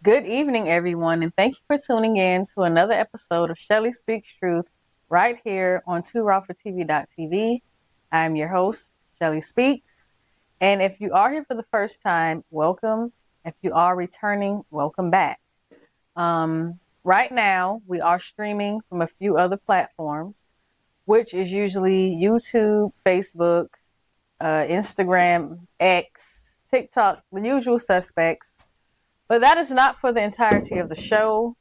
Good evening, everyone, and thank you for tuning in to another episode of Shelly Speaks Truth right here on TooRawforTV.tv. I'm your host, Shelly Speaks, and if you are here for the first time, welcome. If you are returning, welcome back. Right now, we are streaming from a few other platforms, which is usually YouTube, Facebook, Instagram, X, TikTok, the usual suspects. But that is not for the entirety of the show.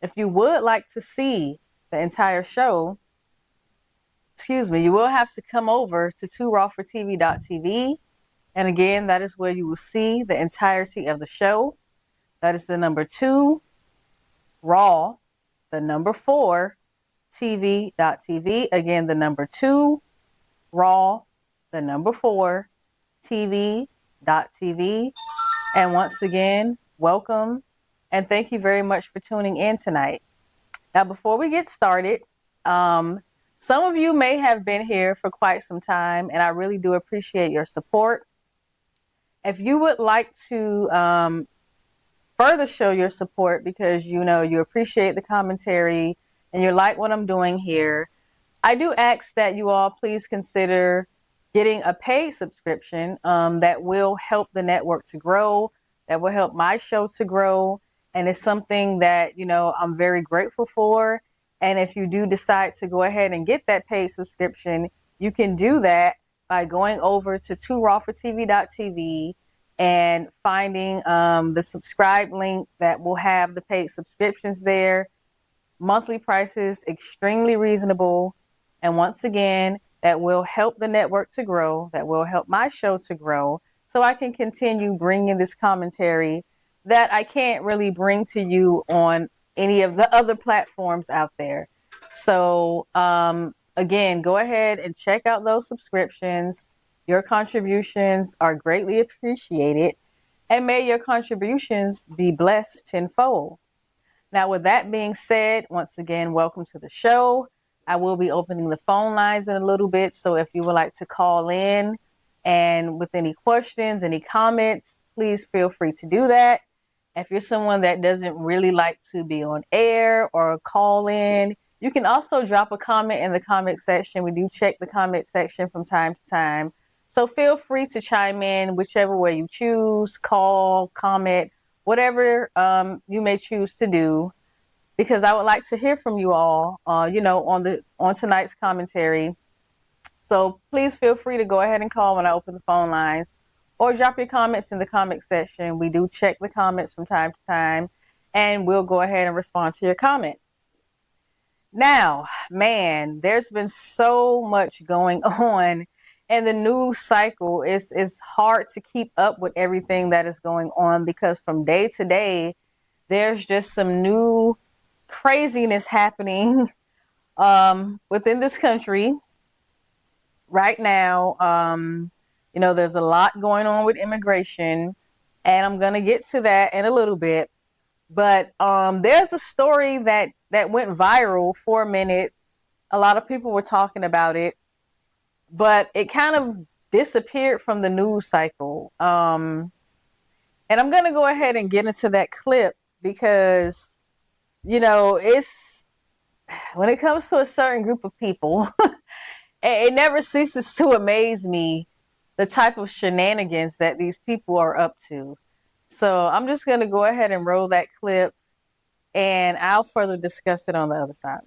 If you would like to see the entire show, you will have to come over to TooRawforTV.tv. And again, that is where you will see the entirety of the show. That is the number 2, Raw, the number 4, TV.tv. Again, the number 2, Raw, the number 4, TV.tv. And once again, welcome, and thank you very much for tuning in tonight. Now, before we get started, some of you may have been here for quite some time, and I really do appreciate your support. If you would like to further show your support because you appreciate the commentary and you like what I'm doing here, I do ask that you all please consider getting a paid subscription that will help the network to grow, that will help my show to grow. And it's something that, I'm very grateful for. And if you do decide to go ahead and get that paid subscription, you can do that by going over to TooRawforTV.tv and finding the subscribe link that will have the paid subscriptions there. Monthly prices, extremely reasonable. And once again, that will help the network to grow, that will help my show to grow, so I can continue bringing this commentary that I can't really bring to you on any of the other platforms out there. So again, go ahead and check out those subscriptions. Your contributions are greatly appreciated, and may your contributions be blessed tenfold. Now, with that being said, once again, welcome to the show. I will be opening the phone lines in a little bit, so if you would like to call in and with any questions, any comments, please feel free to do that. If you're someone that doesn't really like to be on air or call in, you can also drop a comment in the comment section. We do check the comment section from time to time. So feel free to chime in whichever way you choose, call, comment, whatever you may choose to do, because I would like to hear from you all, on tonight's commentary. So please feel free to go ahead and call when I open the phone lines, or drop your comments in the comment section. We do check the comments from time to time, and we'll go ahead and respond to your comment. Now, man, there's been so much going on in the news cycle. It's hard to keep up with everything that is going on, because from day to day, there's just some new craziness happening within this country. Right now, there's a lot going on with immigration, and I'm going to get to that in a little bit. But there's a story that went viral for a minute. A lot of people were talking about it, but it kind of disappeared from the news cycle. And I'm going to go ahead and get into that clip because, it's when it comes to a certain group of people, it never ceases to amaze me the type of shenanigans that these people are up to. So I'm just going to go ahead and roll that clip, and I'll further discuss it on the other side.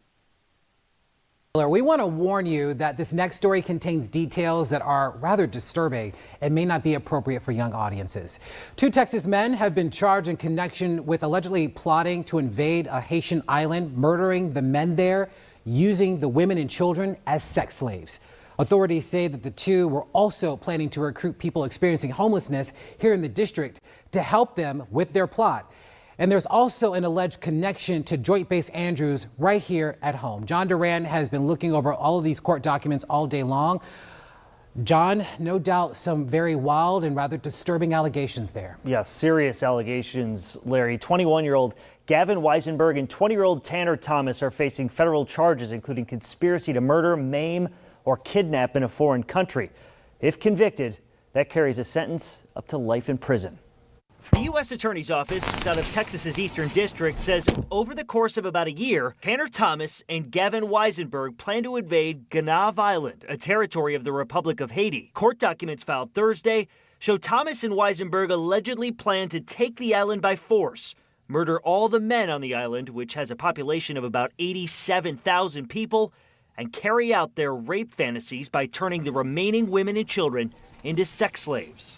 We want to warn you that this next story contains details that are rather disturbing and may not be appropriate for young audiences. 2 Texas men have been charged in connection with allegedly plotting to invade a Haitian island, murdering the men there, using the women and children as sex slaves. Authorities say that the 2 were also planning to recruit people experiencing homelessness here in the district to help them with their plot. And there's also an alleged connection to Joint Base Andrews right here at home. John Duran has been looking over all of these court documents all day long. John, no doubt some very wild and rather disturbing allegations there. Yeah, serious allegations, Larry. 21-year-old Gavin Weisenberg and 20-year-old Tanner Thomas are facing federal charges, including conspiracy to murder, maim, or kidnap in a foreign country. If convicted, that carries a sentence up to life in prison. The U.S. Attorney's Office out of Texas's Eastern District says over the course of about a year, Tanner Thomas and Gavin Weisenberg plan to invade Ganav Island, a territory of the Republic of Haiti. Court documents filed Thursday show Thomas and Weisenberg allegedly plan to take the island by force, murder all the men on the island, which has a population of about 87,000 people, and carry out their rape fantasies by turning the remaining women and children into sex slaves.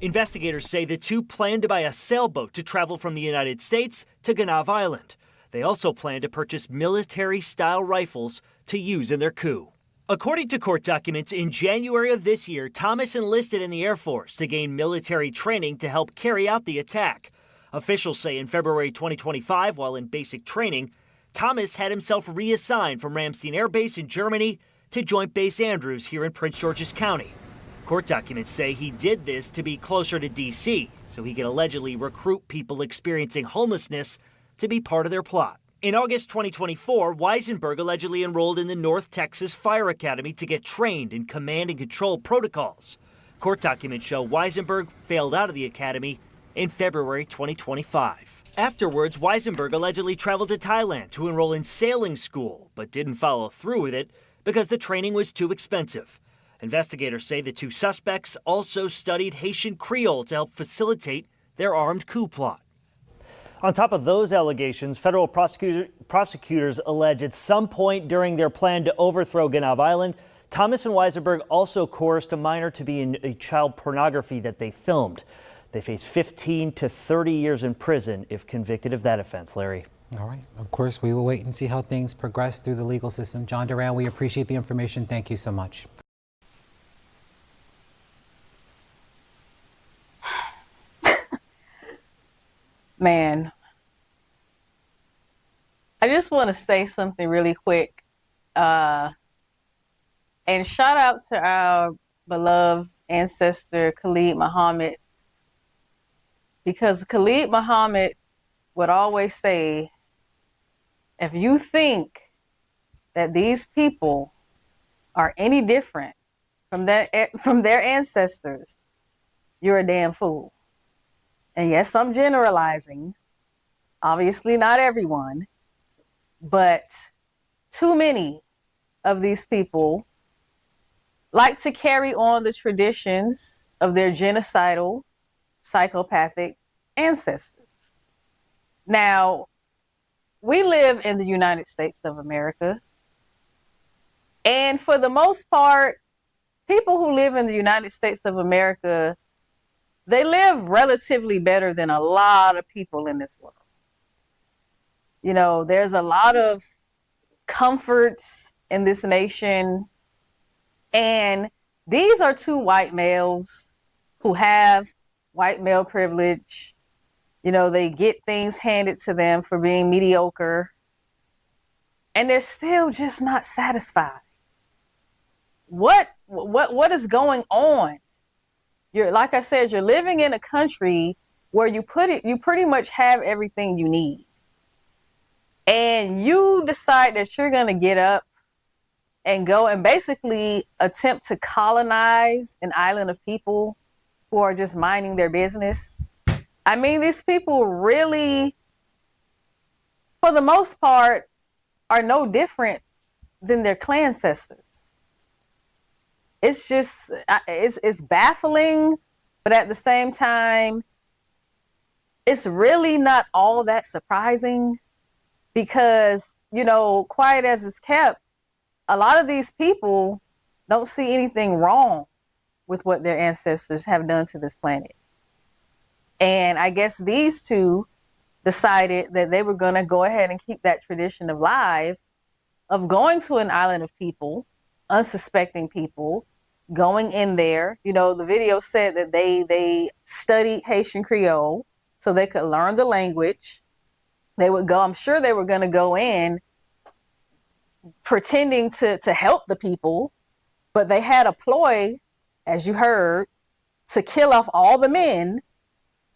Investigators say the two plan to buy a sailboat to travel from the United States to Ganav Island. They also plan to purchase military-style rifles to use in their coup. According to court documents, in January of this year, Thomas enlisted in the Air Force to gain military training to help carry out the attack. Officials say in February 2025, while in basic training, Thomas had himself reassigned from Ramstein Air Base in Germany to Joint Base Andrews here in Prince George's County. Court documents say he did this to be closer to D.C., so he could allegedly recruit people experiencing homelessness to be part of their plot. In August 2024, Weisenberg allegedly enrolled in the North Texas Fire Academy to get trained in command and control protocols. Court documents show Weisenberg failed out of the academy in February 2025. Afterwards, Weisenberg allegedly traveled to Thailand to enroll in sailing school, but didn't follow through with it because the training was too expensive. Investigators say the two suspects also studied Haitian Creole to help facilitate their armed coup plot. On top of those allegations, federal prosecutors allege at some point during their plan to overthrow Ganav Island, Thomas and Weisenberg also coerced a minor to be in a child pornography that they filmed. They face 15 to 30 years in prison if convicted of that offense, Larry. All right. Of course, we will wait and see how things progress through the legal system. John Duran, we appreciate the information. Thank you so much. Man, I just want to say something really quick. And shout out to our beloved ancestor, Khalid Muhammad, because Khalid Muhammad would always say, if you think that these people are any different from their ancestors, you're a damn fool. And yes, I'm generalizing, obviously not everyone, but too many of these people like to carry on the traditions of their genocidal, psychopathic ancestors. Now, we live in the United States of America, and for the most part, people who live in the United States of America, they live relatively better than a lot of people in this world. You know, there's a lot of comforts in this nation. And these are two white males who have white male privilege. You know, they get things handed to them for being mediocre. And they're still just not satisfied. What is going on? You're, like I said, you're living in a country where you pretty much have everything you need. And you decide that you're going to get up and go and basically attempt to colonize an island of people who are just minding their business. I mean, these people really, for the most part, are no different than their clan ancestors. It's just, it's baffling, but at the same time, it's really not all that surprising because, you know, quiet as it's kept, a lot of these people don't see anything wrong with what their ancestors have done to this planet. And I guess these two decided that they were going to go ahead and keep that tradition alive of going to an island of people, unsuspecting people, going in there. You know, the video said that they studied Haitian Creole so they could learn the language. They would go, I'm sure they were going to go in pretending to help the people, but they had a ploy, as you heard, to kill off all the men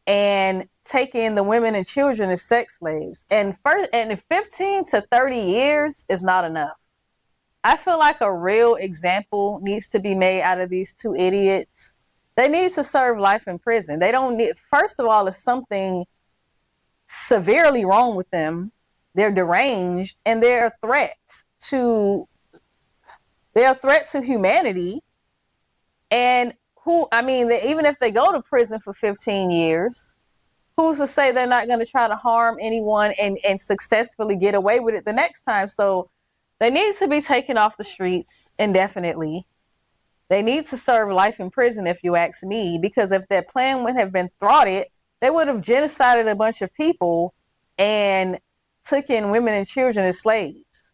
and take in the women and children as sex slaves. And 15 to 30 years is not enough. I feel like a real example needs to be made out of these two idiots. they need to serve life in prison. They don't need, first of all, it's something severely wrong with them. They're deranged and they're a threat to humanity. And even if they go to prison for 15 years, who's to say they're not going to try to harm anyone and successfully get away with it the next time? So they need to be taken off the streets indefinitely. They need to serve life in prison, if you ask me, because if their plan would have been thwarted, they would have genocided a bunch of people and took in women and children as slaves.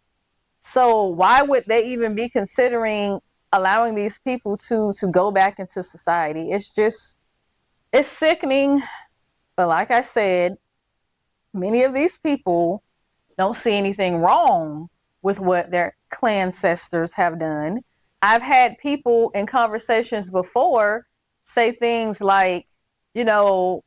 So why would they even be considering allowing these people to go back into society? It's sickening. But like I said, many of these people don't see anything wrong with what their clan ancestors have done. I've had people in conversations before say things like, Jared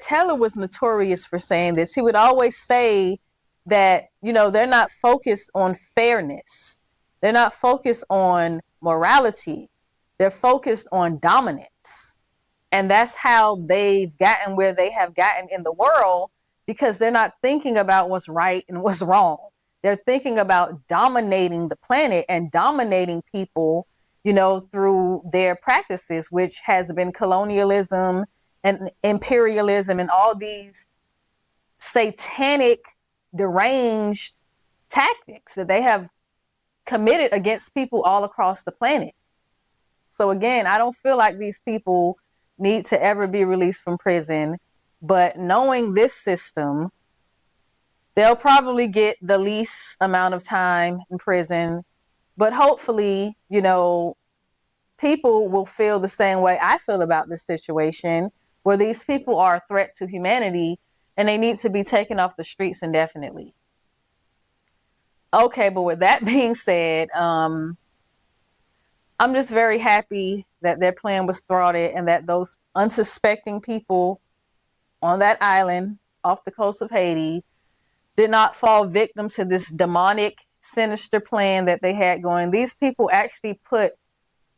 Taylor was notorious for saying this. He would always say that, they're not focused on fairness. They're not focused on morality. They're focused on dominance. And that's how they've gotten where they have gotten in the world, because they're not thinking about what's right and what's wrong. They're thinking about dominating the planet and dominating people, through their practices, which has been colonialism and imperialism and all these satanic, deranged tactics that they have committed against people all across the planet. So again, I don't feel like these people need to ever be released from prison, but knowing this system, they'll probably get the least amount of time in prison. But hopefully, people will feel the same way I feel about this situation, where these people are a threat to humanity and they need to be taken off the streets indefinitely. Okay, but with that being said, I'm just very happy that their plan was thwarted and that those unsuspecting people on that island off the coast of Haiti did not fall victim to this demonic, sinister plan that they had going. These people actually put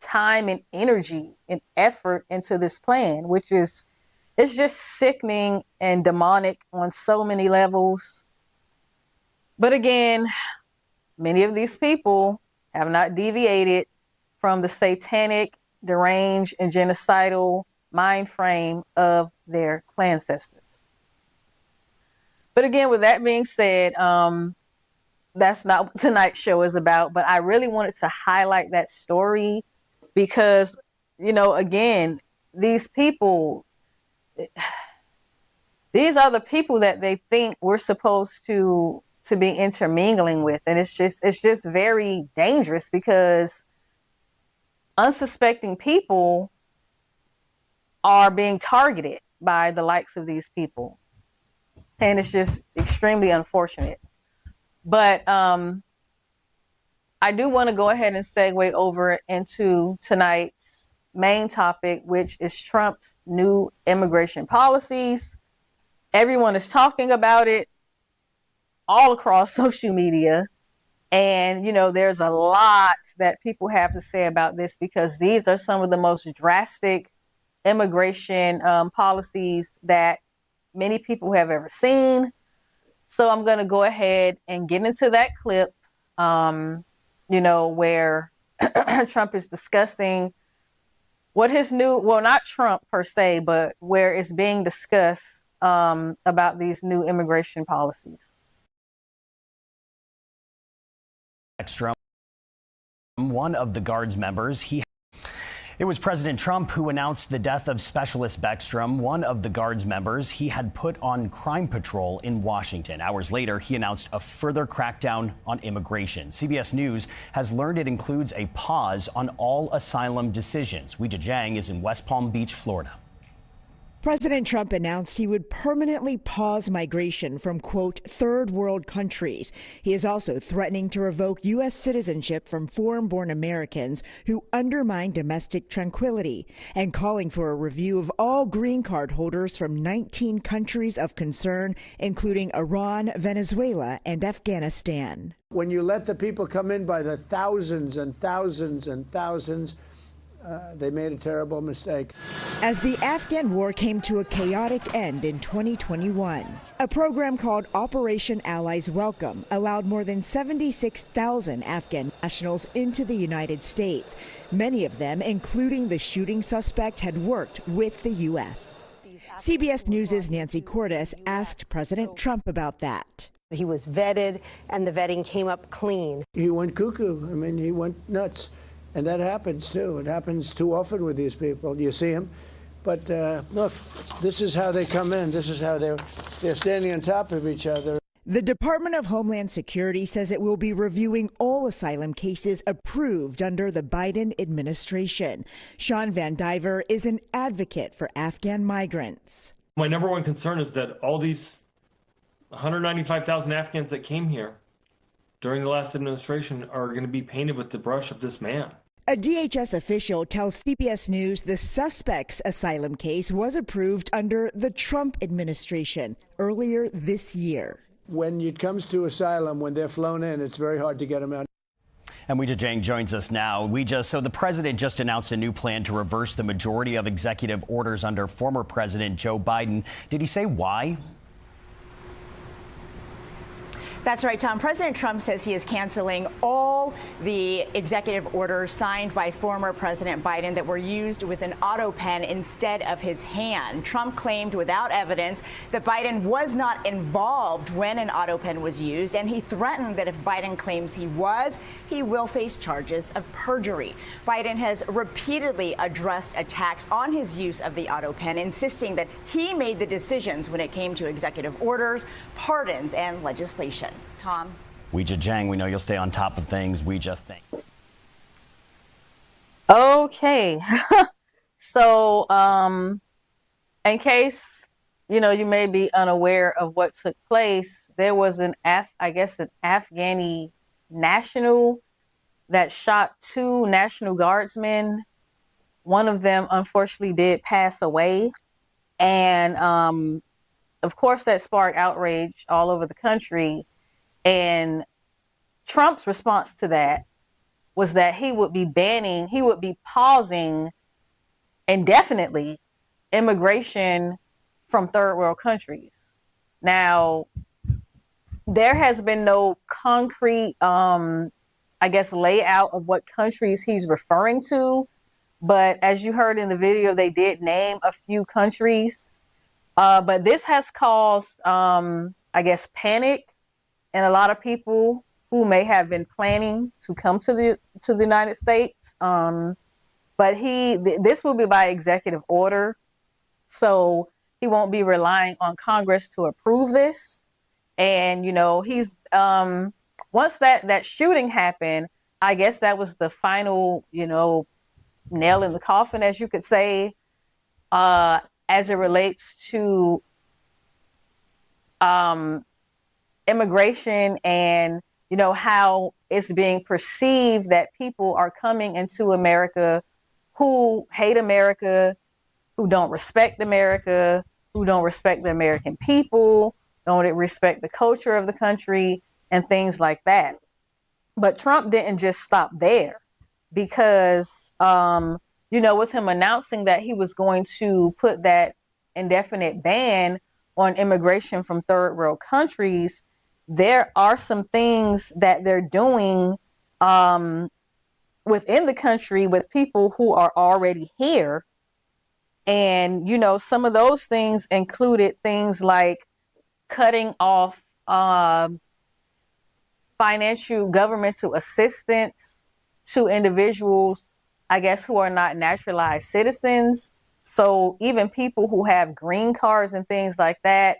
time and energy and effort into this plan, it's just sickening and demonic on so many levels. But again, many of these people have not deviated from the satanic, deranged, and genocidal mind frame of their clan ancestors. But again, with that being said, that's not what tonight's show is about, but I really wanted to highlight that story because, again, these people, these are the people that they think we're supposed to be intermingling with. And it's just very dangerous because unsuspecting people are being targeted by the likes of these people. And it's just extremely unfortunate. But I do want to go ahead and segue over into tonight's main topic, which is Trump's new immigration policies. Everyone is talking about it all across social media. And, there's a lot that people have to say about this because these are some of the most drastic immigration policies that many people have ever seen. So I'm going to go ahead and get into that clip, where Trump is discussing what his not Trump per se, but where it's being discussed about these new immigration policies. One of the Guard's members, it was President Trump who announced the death of Specialist Beckstrom, one of the Guard's members he had put on crime patrol in Washington. Hours later, he announced a further crackdown on immigration. CBS News has learned it includes a pause on all asylum decisions. Weijia Jiang is in West Palm Beach, Florida. President Trump announced he would permanently pause migration from, quote, third world countries. He is also threatening to revoke U.S. citizenship from foreign-born Americans who undermine domestic tranquility and calling for a review of all green card holders from 19 countries of concern, including Iran, Venezuela, and Afghanistan. When you let the people come in by the thousands and thousands and thousands, They made a terrible mistake. As the Afghan war came to a chaotic end in 2021, a program called Operation Allies Welcome allowed more than 76,000 Afghan nationals into the United States. Many of them, including the shooting suspect, had worked with the U.S. CBS News' Nancy Cordes asked President Trump about that. He was vetted, and the vetting came up clean. He went cuckoo. I mean, he went nuts. And that happens, too. It happens too often with these people. You see them. But look, this is how they come in. This is how they're standing on top of each other. The Department of Homeland Security says it will be reviewing all asylum cases approved under the Biden administration. Sean Van Diver is an advocate for Afghan migrants. My number one concern is that all these 195,000 Afghans that came here during the last administration are going to be painted with the brush of this man. A DHS official tells CBS News the suspect's asylum case was approved under the Trump administration earlier this year. When it comes to asylum, when they're flown in, it's very hard to get them out. And Weijia Jiang joins us now. So the president just announced a new plan to reverse the majority of executive orders under former President Joe Biden. Did he say why? That's right, Tom. President Trump says he is canceling all the executive orders signed by former President Biden that were used with an auto pen instead of his hand. Trump claimed without evidence that Biden was not involved when an auto pen was used, and he threatened that if Biden claims he was, he will face charges of perjury. Biden has repeatedly addressed attacks on his use of the auto pen, insisting that he made the decisions when it came to executive orders, pardons, and legislation. Tom. Weijia Jiang, we know you'll stay on top of things. Weijia, thank you. Okay. So, in case, you may be unaware of what took place, there was an Afghani national that shot two National Guardsmen. One of them, unfortunately, did pass away. And, of course, that sparked outrage all over the country. And Trump's response to that was that he would be pausing indefinitely immigration from third world countries. Now, there has been no concrete, layout of what countries he's referring to. But as you heard in the video, they did name a few countries. But this has caused, panic in a lot of people who may have been planning to come to the United States. But this will be by executive order. So he won't be relying on Congress to approve this. And, he's once that shooting happened, I guess that was the final, nail in the coffin, as you could say, as it relates to immigration and, how it's being perceived that people are coming into America who hate America, who don't respect America, who don't respect the American people, don't respect the culture of the country, and things like that. But Trump didn't just stop there because, with him announcing that he was going to put that indefinite ban on immigration from third world countries, there are some things that they're doing within the country with people who are already here. And, some of those things included things like cutting off financial governmental assistance to individuals, who are not naturalized citizens. So even people who have green cards and things like that,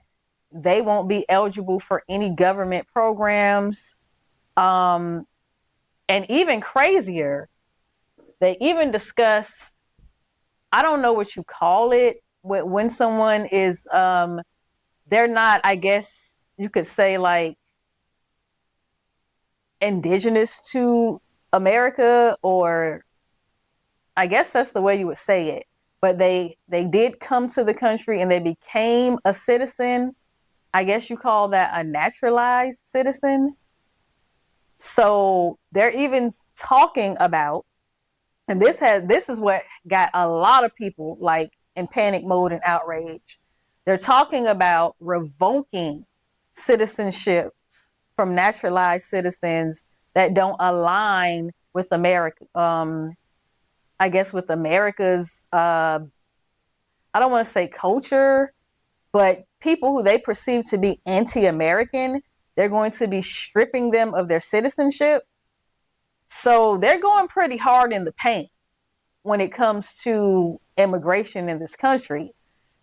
they won't be eligible for any government programs. And even crazier, they even discuss, I don't know what you call it, when someone is, they're not, you could say, like, indigenous to America, or I guess that's the way you would say it. But they did come to the country and they became a citizen. I guess you call that a naturalized citizen. So they're even talking about And this is what got a lot of people like in panic mode and outrage. They're talking about revoking citizenships from naturalized citizens that don't align with America. I guess with America's, I don't want to say culture, but people who they perceive to be anti-American, they're going to be stripping them of their citizenship. So they're going pretty hard in the paint when it comes to immigration in this country.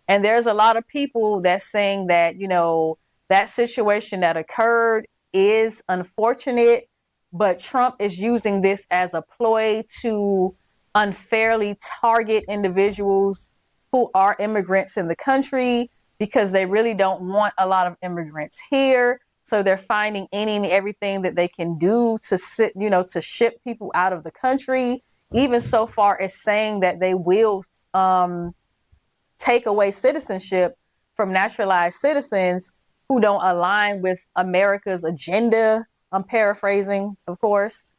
And there's a lot of people that's saying that, you know, that situation that occurred is unfortunate, but Trump is using this as a ploy to unfairly target individuals who are immigrants in the country because they really don't want a lot of immigrants here. So they're finding any and everything that they can do to ship people out of the country, even so far as saying that they will take away citizenship from naturalized citizens who don't align with America's agenda. I'm paraphrasing, of course.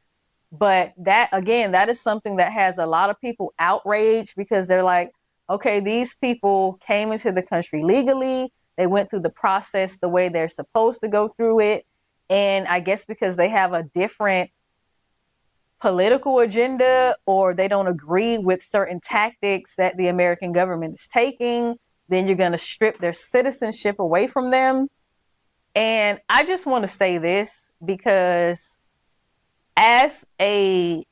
But that, again, that is something that has a lot of people outraged because they're like, okay, these people came into the country legally. They went through the process the way they're supposed to go through it. And I guess because they have a different political agenda or they don't agree with certain tactics that the American government is taking, then you're going to strip their citizenship away from them. And I just want to say this because as a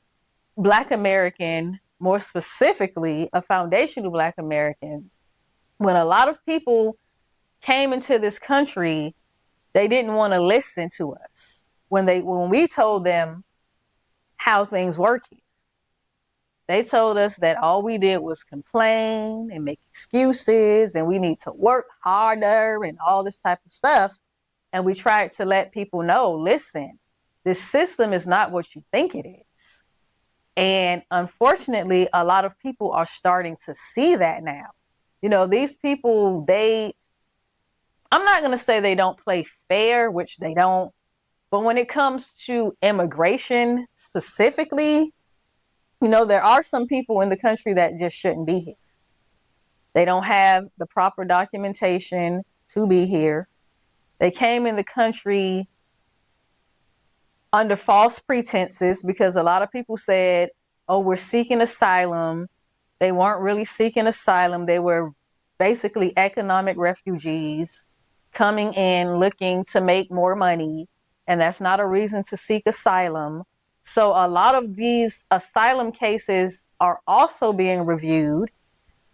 Black American, more specifically, a foundational Black American, when a lot of people came into this country, they didn't want to listen to us when we told them how things work here. They told us that all we did was complain and make excuses and we need to work harder and all this type of stuff. And we tried to let people know, listen, this system is not what you think it is. And unfortunately, a lot of people are starting to see that now. You know, these people, I'm not going to say they don't play fair, which they don't. But when it comes to immigration specifically, you know, there are some people in the country that just shouldn't be here. They don't have the proper documentation to be here. They came in the country under false pretenses because a lot of people said, oh, we're seeking asylum. They weren't really seeking asylum. They were basically economic refugees coming in looking to make more money. And that's not a reason to seek asylum. So a lot of these asylum cases are also being reviewed,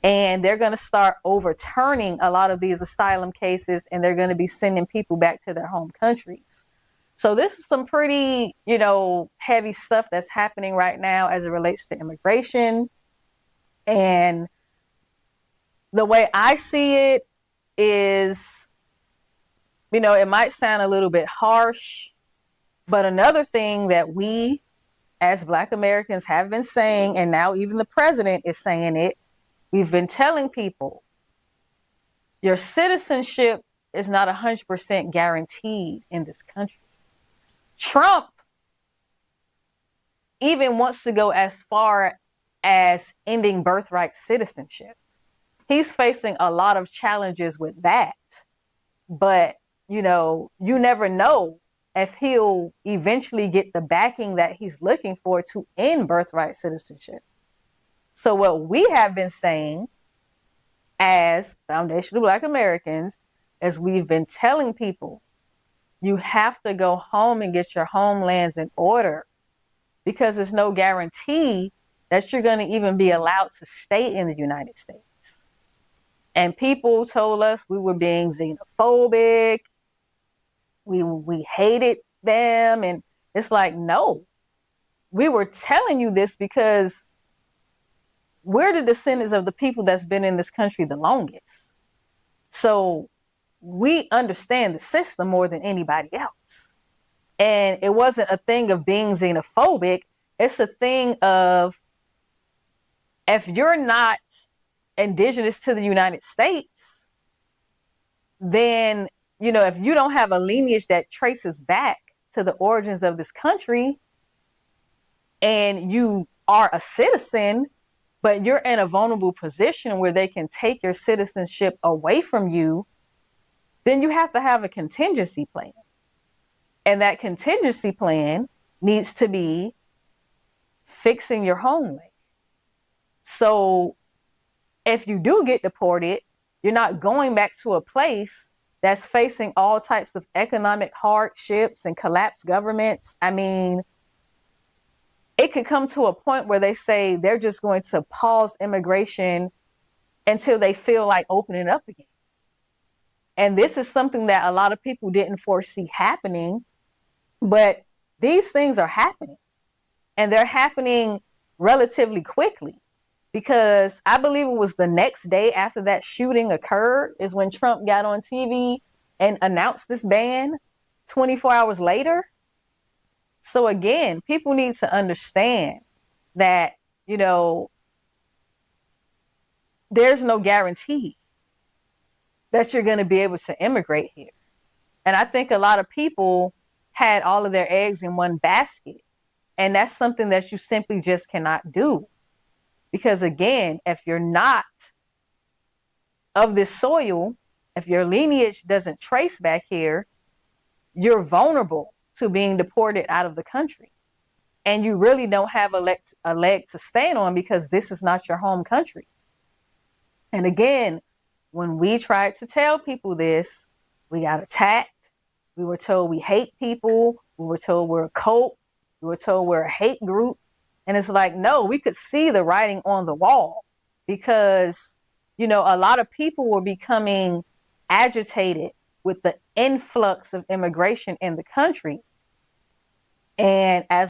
and they're going to start overturning a lot of these asylum cases, and they're going to be sending people back to their home countries. So this is some pretty, you know, heavy stuff that's happening right now as it relates to immigration. And the way I see it is, you know, it might sound a little bit harsh, but another thing that we as Black Americans have been saying, and now even the president is saying it, we've been telling people, your citizenship is not 100% guaranteed in this country. Trump even wants to go as far as ending birthright citizenship. He's facing a lot of challenges with that, but you know, you never know if he'll eventually get the backing that he's looking for to end birthright citizenship. So what we have been saying as foundational Black Americans is we've been telling people, you have to go home and get your homelands in order because there's no guarantee that you're going to even be allowed to stay in the United States. And people told us we were being xenophobic. We hated them. And it's like, no, we were telling you this because we're the descendants of the people that's been in this country the longest. So we understand the system more than anybody else. And it wasn't a thing of being xenophobic. It's a thing of, if you're not indigenous to the United States, then, you know, if you don't have a lineage that traces back to the origins of this country, and you are a citizen, but you're in a vulnerable position where they can take your citizenship away from you, then you have to have a contingency plan. And that contingency plan needs to be fixing your homeland. So if you do get deported, you're not going back to a place that's facing all types of economic hardships and collapsed governments. I mean, it could come to a point where they say they're just going to pause immigration until they feel like opening up again. And this is something that a lot of people didn't foresee happening, but these things are happening, and they're happening relatively quickly, because I believe it was the next day after that shooting occurred is when Trump got on TV and announced this ban 24 hours later. So again, people need to understand that, you know, there's no guarantee that you're going to be able to immigrate here. And I think a lot of people had all of their eggs in one basket. And that's something that you simply just cannot do. Because again, if you're not of this soil, if your lineage doesn't trace back here, you're vulnerable to being deported out of the country. And you really don't have a leg to stand on, because this is not your home country. And again, when we tried to tell people this, we got attacked. We were told we hate people. We were told we're a cult. We were told we're a hate group. And it's like, no, we could see the writing on the wall, because, you know, a lot of people were becoming agitated with the influx of immigration in the country. And as